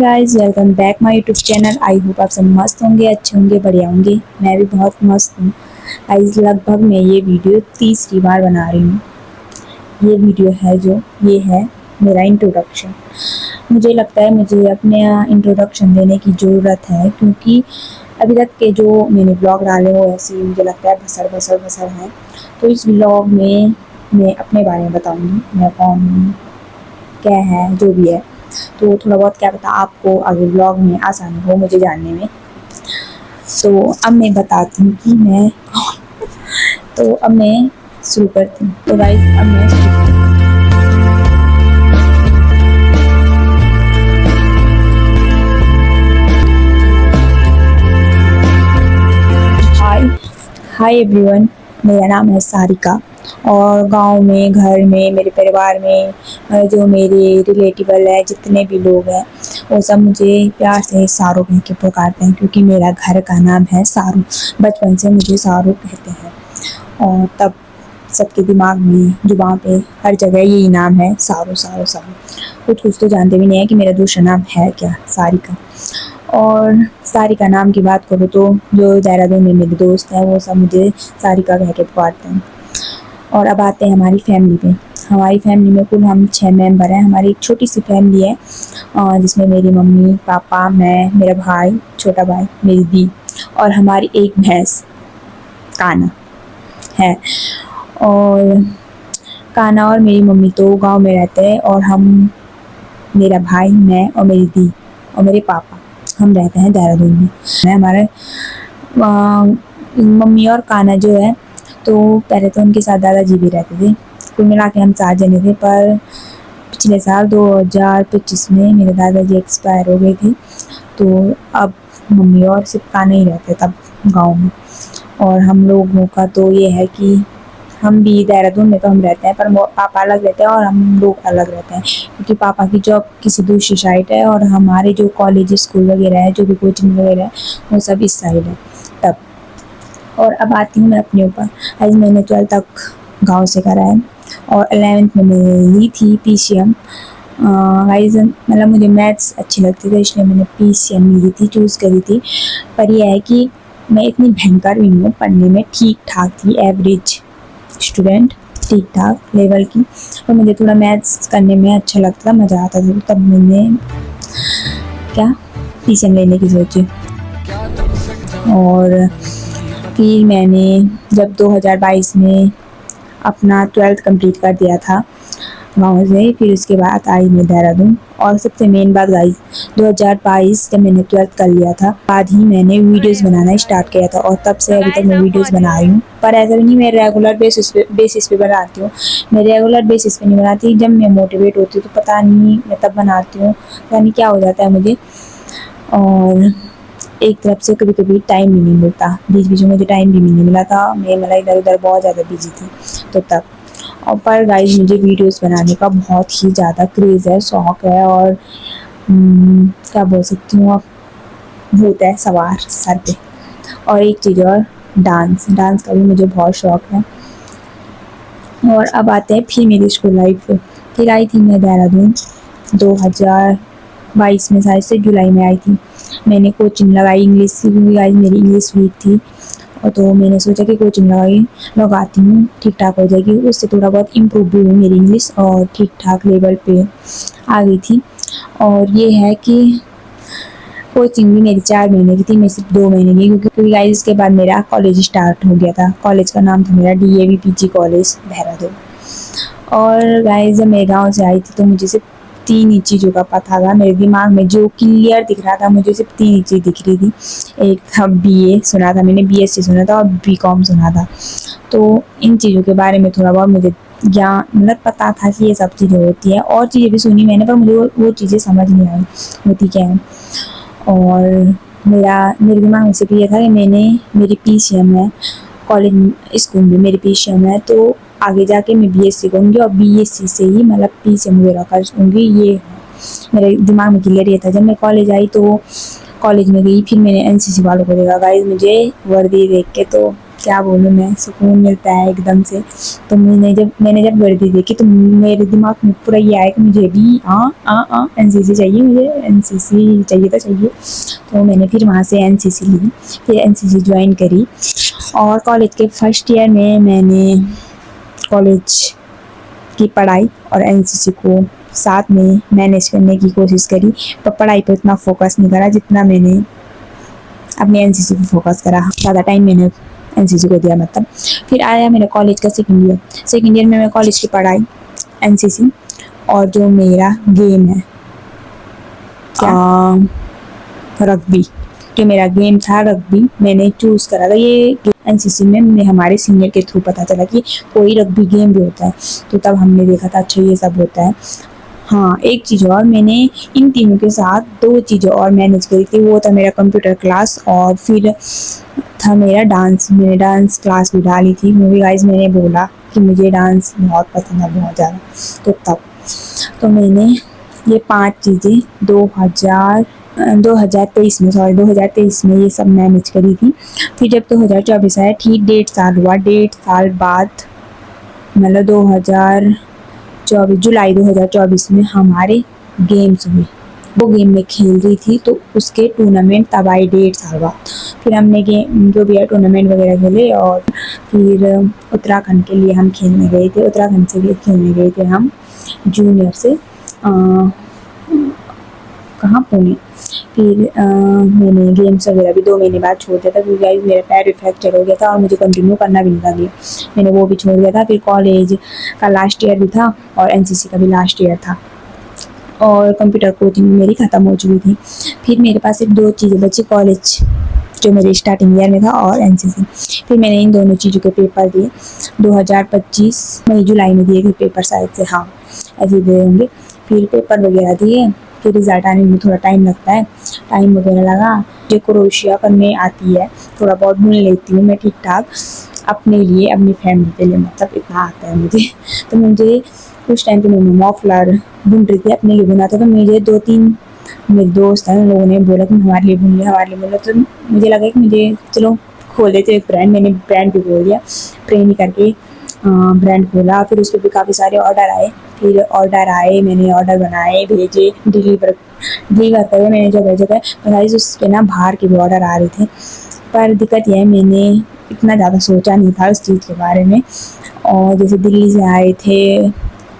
Guys, welcome back my YouTube channel. I hope आप सब मस्त होंगे, अच्छे होंगे, बढ़िया होंगे। मैं भी बहुत मस्त हूँ। गाइस, लगभग मैं ये वीडियो तीसरी बार बना रही हूँ। ये है मेरा इंट्रोडक्शन। मुझे लगता है मुझे अपने इंट्रोडक्शन देने की ज़रूरत है, क्योंकि अभी तक के जो मैंने ब्लॉग डाले वो ऐसे ही मुझे लगता है भसर भसर भसर हैं। तो इस ब्लॉग में मैं अपने बारे में बताऊँगी, मैं कौन हूँ, क्या है, जो भी है। तो थोड़ा बहुत क्या पता आपको आगे ब्लॉग में आसानी हो मुझे जानने में। तो अब मैं बताती हूँ कि मैं कौन। तो अब मैं शुरू करती हूँ। तो गाइस, अब मैं शुरू करती हूँ। हाय हाय एवरीवन, मेरा नाम है सारिका। और गांव में, घर में, मेरे परिवार में जो मेरे रिलेटिबल है, जितने भी लोग हैं, वो सब मुझे प्यार से सारू कह के पुकारते हैं, क्योंकि मेरा घर का नाम है सारू। बचपन से मुझे सारू कहते हैं और तब सबके दिमाग में, जुबान पे, हर जगह यही नाम है, सारू सारू सारू। कुछ कुछ तो जानते भी नहीं है कि मेरा दूसरा नाम है क्या, सारिका। और सारिका नाम की बात करूँ तो जो देहरादून में मेरे दोस्त हैं वो सब मुझे सारिका कह के पुकारते हैं। और अब आते हैं हमारी फैमिली पे। हमारी फैमिली में कुल हम 6 मेंबर हैं। हमारी एक छोटी सी फैमिली है, जिसमें मेरी मम्मी, पापा, मैं, मेरा भाई, छोटा भाई, मेरी दी और हमारी एक भैंस काना है। और काना और मेरी मम्मी तो गांव में रहते हैं, और हम, मेरा भाई, मैं और मेरी दी और मेरे पापा, हम रहते हैं देहरादून में। हमारे मम्मी और काना जो है, तो पहले तो उनके साथ दादाजी भी रहते थे। कुल मिला के हम 7 जने थे, पर पिछले साल 2025 में मेरे दादाजी एक्सपायर हो गए थे। तो अब मम्मी और सिर्फ काना ही रहते तब गांव में। और हम लोगों का तो ये है कि हम भी देहरादून में तो हम रहते हैं, पर पापा अलग रहते हैं और हम लोग अलग रहते हैं, क्योंकि पापा की जॉब किसी दूसरी साइड है और हमारे जो कॉलेज, स्कूल वगैरह है, जो भी कोचिंग वगैरह है, वो सब इस साइड है तब। और अब आती हूँ मैं अपने ऊपर। आज मैंने 12th तक गांव से करा है और 11th में मैंने ली थी PCM। वाइज मतलब मुझे मैथ्स अच्छी लगती थी, इसलिए मैंने PCM ली थी, चूज़ करी थी। पर यह है कि मैं इतनी भयंकर भी नहीं हूँ, पढ़ने में ठीक ठाक थी, एवरेज स्टूडेंट, ठीक ठाक लेवल की। और मुझे थोड़ा मैथ्स करने में अच्छा लगता था, मज़ा आता था, तब मैंने क्या PCM लेने की सोची। और फिर मैंने जब 2022 में अपना 12th कंप्लीट कर दिया था गाँव से, फिर उसके बाद आई मैं देहरादून। और सबसे मेन बात गाइस, 2022 जब मैंने 12th कर लिया था, बाद ही मैंने वीडियोस बनाना स्टार्ट किया था, और तब से अभी तक मैं वीडियोस बना रही हूँ। पर ऐसा भी नहीं मैं रेगुलर बेसिस पे बनाती हूँ। मैं रेगुलर बेसिस पे नहीं बनाती, जब मैं मोटिवेट होती हूँ तो पता नहीं मैं तब बनाती हूँ, पता नहीं क्या हो जाता है मुझे। और एक तरफ से कभी कभी टाइम भी नहीं मिलता, बीच बीच में मुझे टाइम भी नहीं मिला था, मैं मतलब इधर उधर बहुत ज़्यादा बिजी थी तो तब। और पर गाइस, मुझे वीडियोस बनाने का बहुत ही ज़्यादा क्रेज़ है, शौक़ है, और क्या बोल सकती हूँ, अब भूत है सवार सर पे। और एक चीज़ और, डांस का भी मुझे बहुत शौक़ है। और अब आते हैं फिर मेरी स्कूल लाइफ पे। फिर आई थी मैं देहरादून 2022 में, शायद से जुलाई में आई थी। मैंने कोचिंग लगाई इंग्लिश की, क्योंकि आज मेरी इंग्लिश वीक थी, और तो मैंने सोचा कि कोचिंग लगाती हूँ, ठीक ठाक हो जाएगी। उससे थोड़ा बहुत इम्प्रूव भी हुई मेरी इंग्लिश और ठीक ठाक लेवल पे आ गई थी। और ये है कि कोचिंग भी मेरी 4 महीने की थी, मैं सिर्फ 2 महीने की, क्योंकि गाइस इसके बाद मेरा कॉलेज स्टार्ट हो गया था। कॉलेज का नाम था मेरा DAV PG कॉलेज देहरादून। और गाइस, जब मैं गाँव से आई थी तो मुझे सिर्फ 3 ही चीज़ों का पता था। मेरे दिमाग में जो क्लियर दिख रहा था, मुझे सिर्फ 3 ही चीज़ दिख रही थी। एक था BA सुना था मैंने, BSc सुना था, और BCom सुना था। तो इन चीज़ों के बारे में थोड़ा बहुत मुझे ज्ञान, मतलब पता था कि ये सब चीज़ें होती हैं। और चीज़ें भी सुनी मैंने, पर मुझे वो चीज़ें समझ नहीं आई होती क्या है। और मेरे दिमाग में सिर्फ ये था कि मेरी PCM है, कॉलेज स्कूल में मेरी PCM है, तो आगे जाके मैं BSc करूँगी और BSc से ही मतलब PCM वगैरह करूँगी। ये है मेरे दिमाग में क्लियर ये था। जब मैं कॉलेज आई तो कॉलेज में गई, फिर मैंने NCC वालों को देखा। गाइस, मुझे वर्दी देख के तो क्या बोलूँ मैं, सुकून मिलता है एकदम से। तो मैंने जब वर्दी देखी तो मेरे दिमाग में पूरा ये आया कि मुझे भी एनसीसी चाहिए, मुझे एनसीसी चाहिए तो चाहिए। तो मैंने फिर वहाँ से एनसीसी ली, फिर एनसीसी ज्वाइन करी। और कॉलेज के फर्स्ट ईयर में मैंने कॉलेज की पढ़ाई और एनसीसी को साथ में मैनेज करने की कोशिश करी, पर पढ़ाई पर उतना फोकस नहीं करा जितना मैंने अपने एनसीसी को फोकस करा। ज़्यादा टाइम मैंने एनसीसी को दिया मतलब। फिर आया मेरे कॉलेज का सेकेंड ईयर में मैं कॉलेज की पढ़ाई, एनसीसी और जो मेरा गेम है रग्बी, जो मेरा गेम था रग्बी, मैंने चूज़ करा था ये एनसीसी में। हमारे सीनियर के थ्रू पता चला कि कोई रग्बी गेम भी होता है, तो तब हमने देखा था अच्छा ये सब होता है। हाँ, एक चीज़ और, मैंने इन तीनों के साथ 2 चीज़ें और मैनेज करी थी। वो था मेरा कंप्यूटर क्लास और फिर था मेरा डांस। मैंने डांस क्लास भी डाली थी, मूवी गाइज मैंने बोला कि मुझे डांस बहुत पसंद है, बहुत ज़्यादा। तो तब तो मैंने ये 5 चीज़ें 2023 में ये सब मैनेज करी थी। फिर जब 2024 आया, ठीक 1.5 साल हुआ, 1.5 साल बाद मतलब जुलाई 2024 में हमारे गेम्स हुए। वो गेम में खेल रही थी तो उसके टूर्नामेंट तब आए 1.5 साल बाद। फिर हमने गेम जो भी है टूर्नामेंट वगैरह खेले और फिर उत्तराखंड के लिए हम खेलने गए थे। उत्तराखंड से भी खेलने गए थे हम जूनियर से, कहाँ, पुणे। फिर मैंने गेम्स वगैरह भी 2 महीने बाद छोड़ दिया था क्योंकि गाइस मेरा पैर भी फ्रैक्चर हो गया था और मुझे कंटिन्यू करना भी नहीं था गेम, मैंने वो भी छोड़ दिया था। फिर कॉलेज का लास्ट ईयर भी था और एनसीसी का भी लास्ट ईयर था और कंप्यूटर कोचिंग मेरी ख़त्म हो चुकी थी। फिर मेरे पास सिर्फ 2 चीज़ें बची, कॉलेज जो मेरे स्टार्टिंग ईयर में था और एनसीसी। फिर मैंने इन दोनों चीज़ों के पेपर दिए 2025 मई जुलाई में दिए थे पेपर शायद से, हाँ ऐसे दिए होंगे। फिर पेपर वगैरह दिए, फिर रिज़ल्ट आने में थोड़ा टाइम लगता है, टाइम वगैरह लगा। मुझे क्रोशिया करने आती है, थोड़ा बहुत बुन लेती हूँ मैं ठीक ठाक, अपने लिए अपनी फैमिली के लिए, मतलब इतना आता है मुझे। तो मुझे कुछ टाइम पे मैं मफलर बुन रही थी अपने लिए बुना था, तो मुझे 2-3 मेरे दोस्त हैं उन लोगों ने बोला कि हमारे लिए बुन लिया, हमारे लिए बुन लिया। तो मुझे लगा कि मुझे चलो खोल देते एक ब्रांड, मैंने ब्रांड भी खोल दिया, ट्रेनिंग करके ब्रांड खोला। फिर उस पर भी काफ़ी सारे ऑर्डर आए, मैंने ऑर्डर बनाए, भेजे, डिलीवर करे मैंने जगह जगह। गाइस उस पर ना बाहर के भी ऑर्डर आ रहे थे, पर दिक्कत यह है मैंने इतना ज़्यादा सोचा नहीं था उस चीज़ के बारे में। और जैसे दिल्ली से आए थे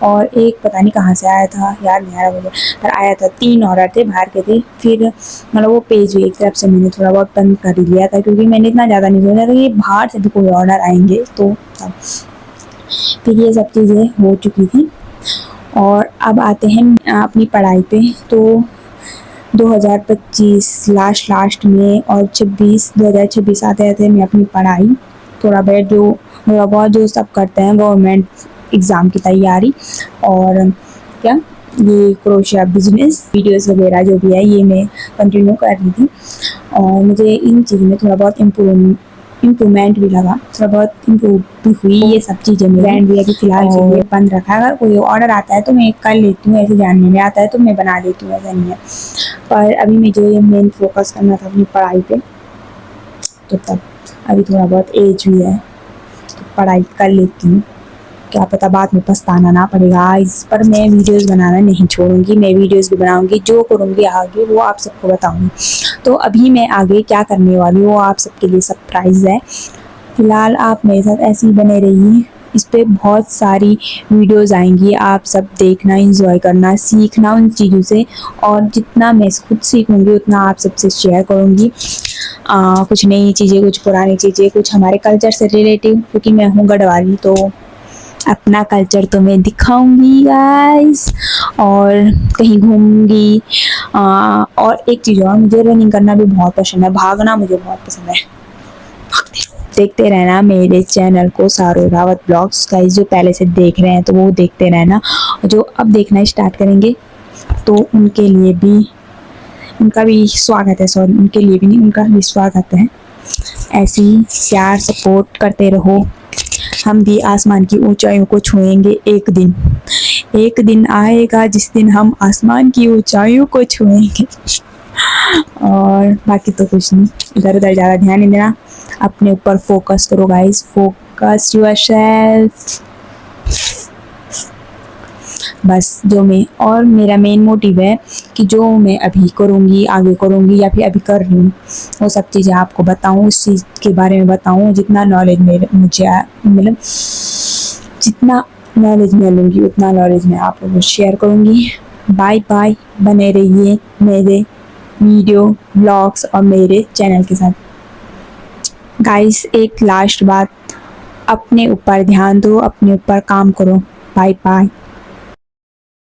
और एक पता नहीं कहाँ से आया था, याद नहीं आ रहा मुझे, पर आया था। 3 ऑर्डर थे, बाहर के थे। फिर मतलब वो पेज भी एक तरफ से मैंने थोड़ा बहुत बंद कर लिया था क्योंकि मैंने इतना ज़्यादा नहीं सोचा था कि बाहर से भी कोई ऑर्डर आएंगे, तो तब फिर ये सब चीज़ें हो चुकी थी। और अब आते हैं अपनी पढ़ाई पे। तो 2025 लास्ट में और 2026 आते आते मैं अपनी पढ़ाई थोड़ा बहुत जो सब करते हैं गवर्नमेंट एग्ज़ाम की तैयारी और क्या ये क्रोशिया बिजनेस वीडियोस वगैरह जो भी है ये मैं कंटिन्यू कर रही थी। और मुझे इन चीज़ों में थोड़ा बहुत इम्प्रूवमेंट भी लगा, थोड़ा बहुत इम्प्रूव भी हुई ये सब चीज़ें। मेरे ब्रांड भी है कि फ़िलहाल के लिए बंद रखा है, अगर कोई ऑर्डर आता है तो मैं कर लेती हूँ, ऐसे जानने में आता है तो मैं बना लेती हूँ, ऐसा नहीं है। पर अभी मुझे मेन फोकस करना था अपनी पढ़ाई पे, तो तब अभी थोड़ा बहुत एज भी है तो पढ़ाई कर लेती हूँ, क्या पता बाद में पछताना ना पड़ेगा। इस पर मैं वीडियोस बनाना नहीं छोड़ूंगी, मैं वीडियोस भी बनाऊंगी, जो करूंगी आगे वो आप सबको बताऊंगी। तो अभी मैं आगे क्या करने वाली हूँ वो आप सबके लिए सरप्राइज़ है। फ़िलहाल आप मेरे साथ ऐसे ही बने रहिए, इस पर बहुत सारी वीडियोस आएंगी, आप सब देखना, एंजॉय करना, सीखना उन चीज़ों से। और जितना मैं खुद सीखूंगी उतना आप सबसे शेयर करूँगी, कुछ नई चीज़ें, कुछ पुरानी चीज़ें, कुछ हमारे कल्चर से रिलेटिव, क्योंकि मैं हूँ गढ़वाली तो अपना कल्चर तो मैं दिखाऊंगी गाइस। और कहीं घूमूंगी। और एक चीज़ और, मुझे रनिंग करना भी बहुत पसंद है, भागना मुझे बहुत पसंद है। देखते रहना मेरे चैनल को, सारो रावत ब्लॉग्स। गाइस जो पहले से देख रहे हैं तो वो देखते रहना, जो अब देखना स्टार्ट करेंगे तो उनके लिए भी उनका भी स्वागत है, सॉरी उनके लिए भी नहीं, उनका भी स्वागत है। ऐसे ही प्यार सपोर्ट करते रहो, हम भी आसमान की ऊंचाइयों को छुएंगे एक दिन। एक दिन आएगा जिस दिन हम आसमान की ऊंचाइयों को छुएंगे। और बाकी तो कुछ नहीं, इधर उधर ज़्यादा ध्यान नहीं देना, अपने ऊपर फोकस करो गाइस, फोकस योरसेल्फ। बस जो मैं और मेरा मेन मोटिव है कि जो मैं अभी करूँगी, आगे करूँगी या फिर अभी कर रही हूँ, वो सब चीज़ें आपको बताऊँ, उस चीज़ के बारे में बताऊँ। जितना नॉलेज मेरे मुझे मतलब जितना नॉलेज मैं लूँगी उतना नॉलेज मैं आप लोगों को शेयर करूँगी। बाय बाय, बने रहिए मेरे वीडियो ब्लॉग्स और मेरे चैनल के साथ। गाइस एक लास्ट बात, अपने ऊपर ध्यान दो, अपने ऊपर काम करो। Bye bye.